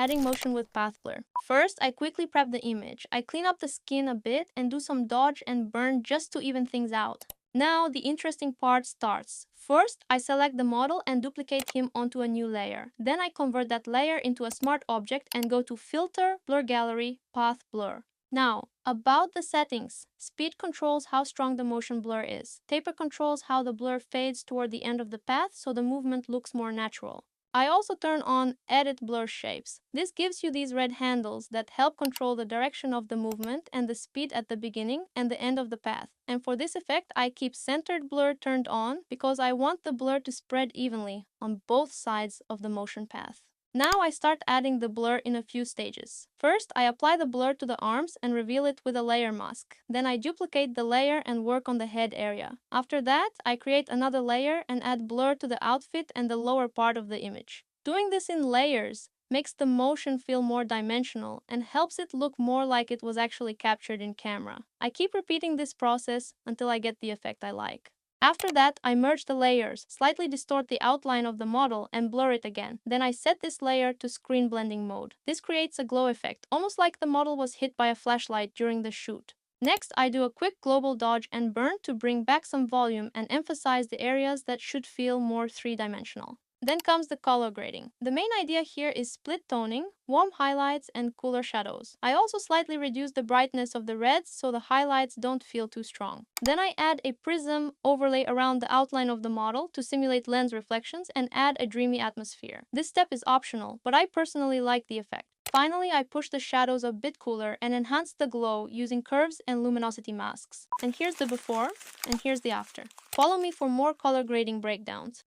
adding motion with path blur. First, I quickly prep the image. I clean up the skin a bit and do some dodge and burn just to even things out. Now, the interesting part starts. First, I select the model and duplicate him onto a new layer. Then I convert that layer into a smart object and go to Filter, Blur Gallery, Path Blur. Now, about the settings. Speed controls how strong the motion blur is. Taper controls how the blur fades toward the end of the path so the movement looks more natural. I also turn on Edit Blur Shapes. This gives you these red handles that help control the direction of the movement and the speed at the beginning and the end of the path. And for this effect, I keep Centered Blur turned on because I want the blur to spread evenly on both sides of the motion path. Now I start adding the blur in a few stages. First, I apply the blur to the arms and reveal it with a layer mask. Then I duplicate the layer and work on the head area. After that, I create another layer and add blur to the outfit and the lower part of the image. Doing this in layers makes the motion feel more dimensional and helps it look more like it was actually captured in camera. I keep repeating this process until I get the effect I like. After that, I merge the layers, slightly distort the outline of the model, and blur it again. Then I set this layer to screen blending mode. This creates a glow effect, almost like the model was hit by a flashlight during the shoot. Next, I do a quick global dodge and burn to bring back some volume and emphasize the areas that should feel more three-dimensional. Then comes the color grading. The main idea here is split toning, warm highlights, and cooler shadows. I also slightly reduce the brightness of the reds so the highlights don't feel too strong. Then I add a prism overlay around the outline of the model to simulate lens reflections and add a dreamy atmosphere. This step is optional, but I personally like the effect. Finally, I push the shadows a bit cooler and enhance the glow using curves and luminosity masks. And here's the before, and here's the after. Follow me for more color grading breakdowns.